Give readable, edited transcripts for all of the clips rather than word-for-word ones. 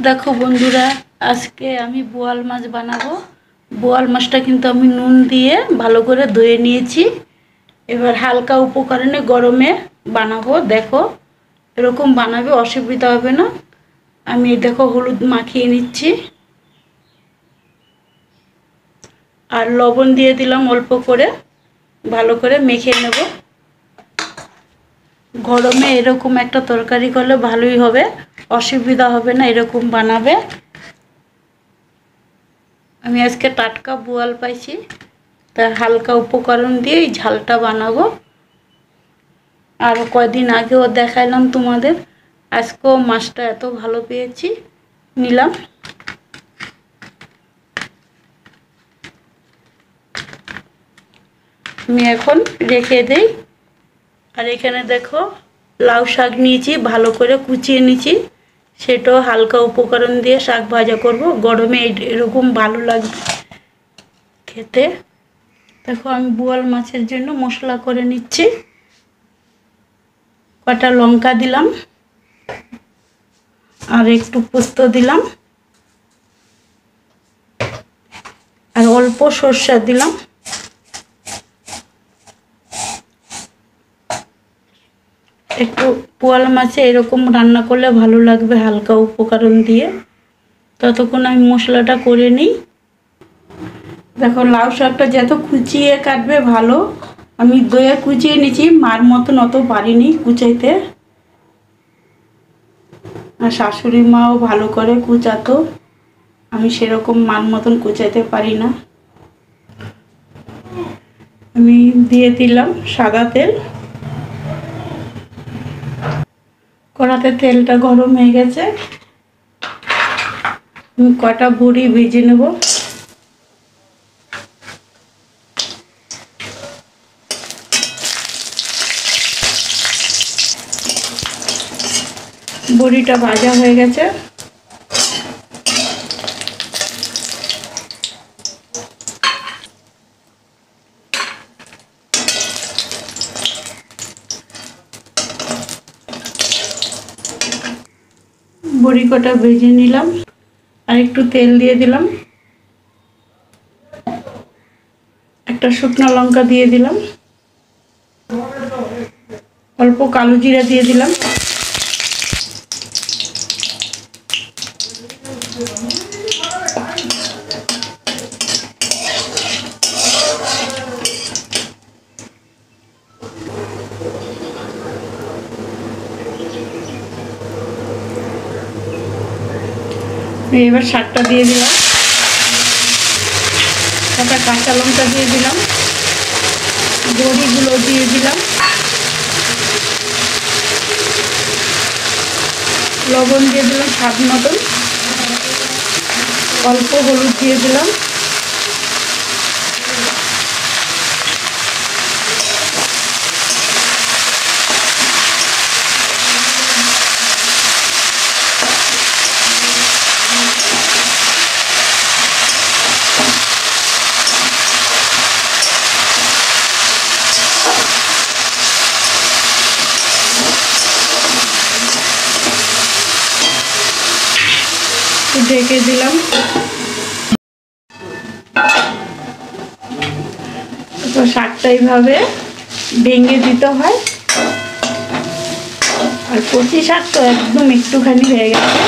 দেখো বন্ধুরা, আজকে আমি বোয়াল মাছ বানাবো। বোয়াল মাছটা কিন্তু আমি নুন দিয়ে ভালো করে ধুয়ে নিয়েছি। এবার হালকা উপকরণে গরমে বানাবো। দেখো এরকম বানাবে, অসুবিধা হবে না। আমি দেখো হলুদ মাখিয়ে নিচ্ছি আর লবণ দিয়ে দিলাম অল্প করে, ভালো করে মেখে নেব। গরমে এরকম একটা তরকারি করলে ভালোই হবে, অসুবিধা হবে না। এরকম বানাবে। আমি আজকে টাটকা বোয়াল পাইছি, তাই হালকা উপকরণ দিয়ে এই ঝালটা বানাবো। আর কয়দিন আগেও দেখাইলাম তোমাদের, আজকেও মাছটা এত ভালো পেয়েছি, নিলাম। আমি এখন রেখে দেই। আর এখানে দেখো লাউ শাক নিয়েছি, ভালো করে কুচিয়ে নিয়েছি। সেটাও হালকা উপকরণ দিয়ে শাক ভাজা করব। গরমে এরকম ভালো লাগবে খেতে। দেখো আমি বোয়াল মাছের জন্য মশলা করে নিচ্ছি। কটা লঙ্কা দিলাম আর একটু পোস্ত দিলাম আর অল্প সরষে দিলাম। একটু বোয়াল মাছে এরকম রান্না করলে ভালো লাগবে হালকা উপকরণ দিয়ে। ততক্ষণ আমি মশলাটা করে নিই। দেখো লাউ শাকটা যত কুচিয়ে কাটবে ভালো। আমি দইয়ে কুচিয়ে নিয়েছি, মার মতন অত পারিনি কুচাইতে। আর শাশুড়ি মাও ভালো করে কুচাতো, আমি সেরকম মার মতন কুচাইতে পারি না। আমি দিয়ে দিলাম সাদা তেল। কড়াতে তেলটা গরম হয়ে গেছে। আমি কটা বড়ি ভেজে নেব। বড়িটা ভাজা হয়ে গেছে। বড়ি কটা ভেজে নিলাম আর একটু তেল দিয়ে দিলাম। একটা শুকনো লঙ্কা দিয়ে দিলাম, অল্প কালো জিরা দিয়ে দিলাম। এবার শাকটা দিয়ে দিলাম, একটা কাঁচা লঙ্কা দিয়ে দিলাম, বড়িগুলো দিয়ে দিলাম, লবণ দিয়ে দিলাম স্বাদ মতন, অল্প হলুদ দিয়ে দিলাম। ঢেকে দিলাম। তো শাকটা এইভাবে ভেঙে দিতে হয়। আর কচি শাক তো একদম একটুখানি হয়ে গেছে,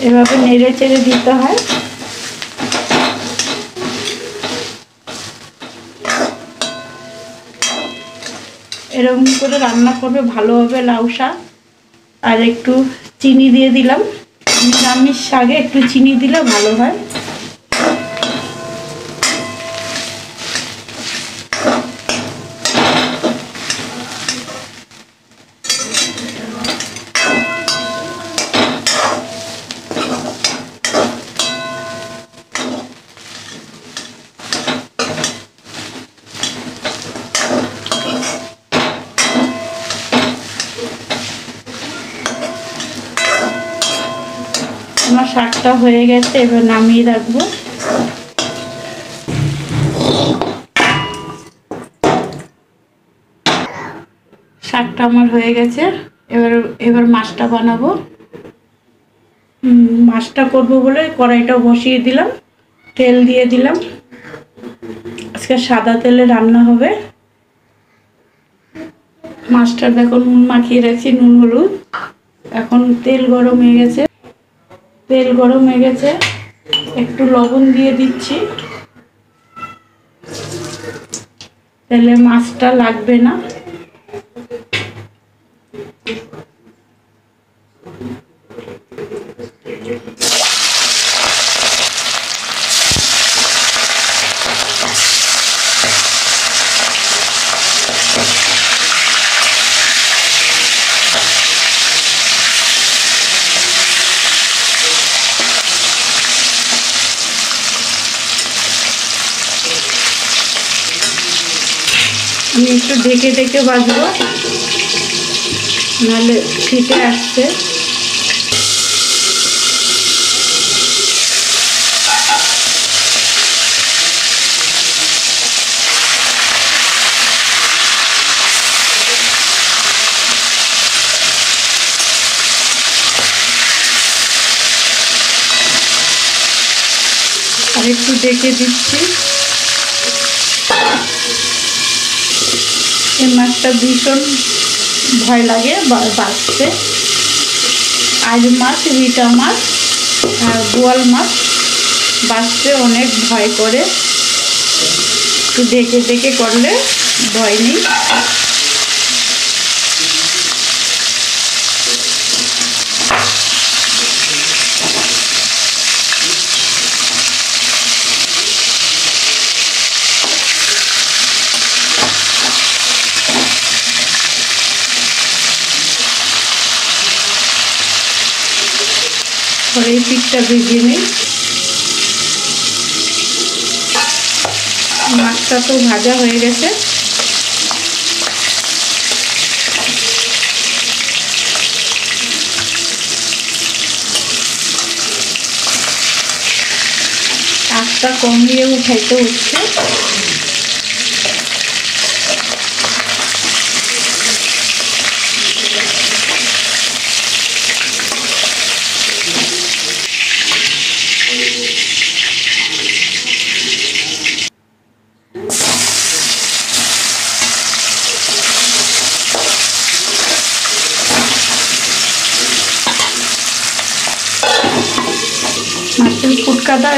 এভাবে নেড়ে চেড়ে দিতে হয়। এরকম করে রান্না করবে ভালো হবে লাউ শাক। আর একটু চিনি দিয়ে দিলাম, নিরামিষ শাকে একটু চিনি দিলে ভালো হয়। আমার শাকটা হয়ে গেছে, এবার নামিয়ে রাখবো। শাকটা আমার হয়ে গেছে। এবার মাছটা বানাবো। মাছটা করব বলে কড়াইটা বসিয়ে দিলাম, তেল দিয়ে দিলাম। আজকে সাদা তেলে রান্না হবে। মাছটা দেখো নুন মাখিয়ে রাখছি, নুন হলুদ। এখন তেল গরম হয়ে গেছে, তেল গরম হয়ে গেছে, একটু লবণ দিয়ে দিচ্ছি, তাহলে মাছটা লাগবে না। আমি একটু ঢেকে ঢেকে ভাজবো, নাহলে ছিটে আসছে। আর একটু ঢেকে দিচ্ছি। এই মাছটা ভীষণ ভয় লাগে বাঁচতে। আইড় মাছ, রিটা মাছ আর বোয়াল মাছ বাঁচতে অনেক ভয় করে। একটু ঢেকে ঢেকে করলে ভয় নেই। পরে এই পিঠটা ভেজে নিই। মাছটা তো ভাজা হয়ে গেছে। আঁচটা কমিয়ে উঠাইতে হচ্ছে। মাছের ফুটকাটা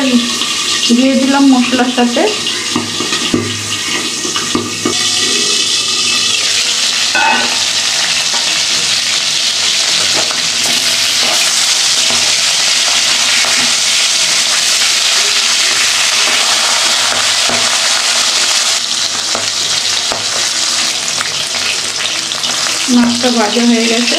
দিয়ে দিলাম মশলার সাথে। মাছটা ভাজা হয়ে গেছে।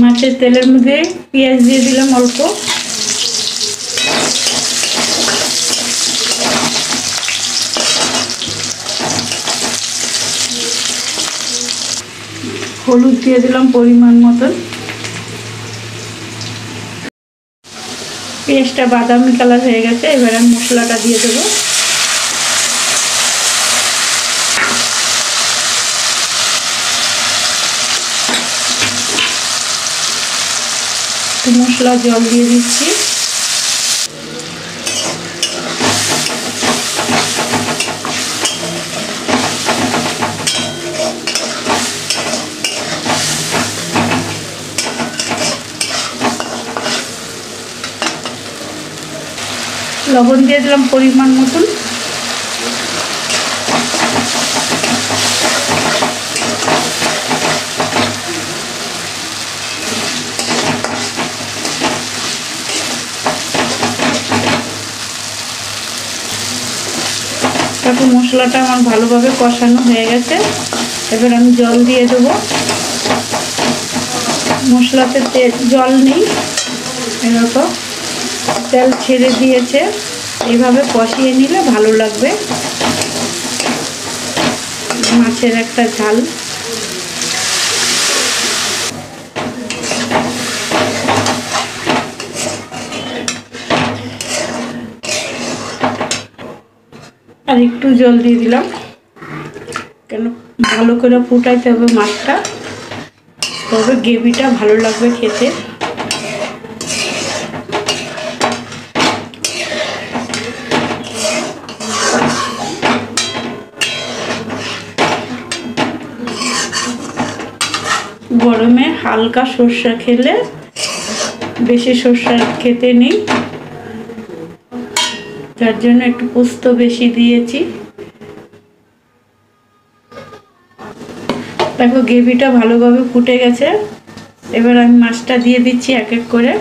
মাছের তেলের মধ্যে পেঁয়াজ দিয়ে দিলাম অল্প, হলুদ দিয়ে দিলাম পরিমাণ মতন। পেঁয়াজটা বাদামি কালার হয়ে গেছে, এবার আমি মশলাটা দিয়ে দেবো। মশলা জল দিয়ে দিচ্ছি। লবণ দিয়ে দিলাম পরিমাণ মতন। তারপর মশলাটা আমার ভালোভাবে কষানো হয়ে গেছে, এবার আমি জল দিয়ে দেবো। মশলাতে জল নেই, এরকম তেল ছেড়ে দিয়েছে। এইভাবে কষিয়ে নিলে ভালো লাগবে। মাছের একটা ঝাল। আর একটু জল দিয়ে দিলাম, কেন ভালো করে ফুটাইতে হবে মাছটা, তবে গ্রেভিটা ভালো লাগবে খেতে। গরমে হালকা সর্ষে খেলে, বেশি সর্ষে খেতে নেই, যার জন্য একটু পোস্ত বেশি দিয়েছি। দেখো গ্রেভিটা ভালোভাবে ফুটে গেছে, এবার আমি মাছটা দিয়ে দিচ্ছি এক এক করে।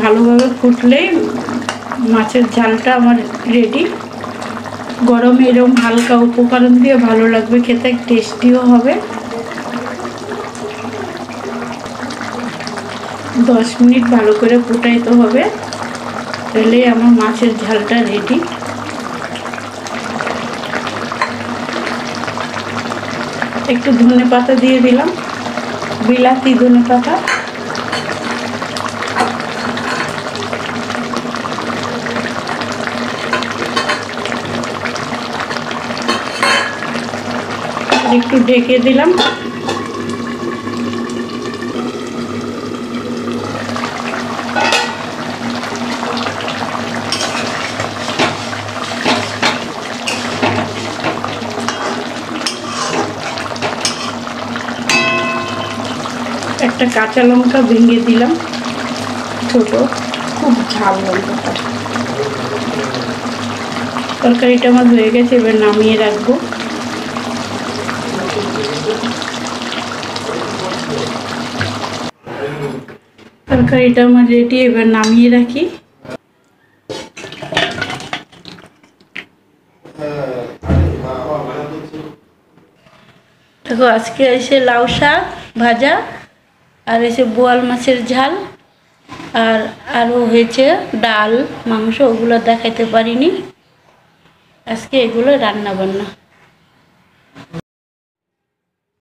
ভালোভাবে ফুটলেই মাছের ঝালটা আমার রেডি। গরমে এরকম হালকা উপকরণ দিয়ে ভালো লাগবে খেতে, টেস্টিও হবে। 10 মিনিট ভালো করে ফুটাইতে হবে, তাহলে আমার মাছের ঝালটা রেডি। একটু ধনে পাতা দিয়ে দিলাম, বিলাতি ধনে পাতা। একটু ঢেকে দিলাম। একটা কাঁচা লঙ্কা ভেঙে দিলাম, ছোট, খুব ঝাল লঙ্কাটা। তরকারিটা আমার হয়ে গেছে, এবার নামিয়ে রাখবো। তরকারিটা আমার রেডি, এবার নামিয়ে রাখি। দেখো আজকে এসে লাউ শাক ভাজা, আর এসে বোয়াল মাছের ঝাল, আর আরও হয়েছে ডাল, মাংস, ওগুলো দেখাইতে পারিনি। আজকে এগুলো রান্না বান্না।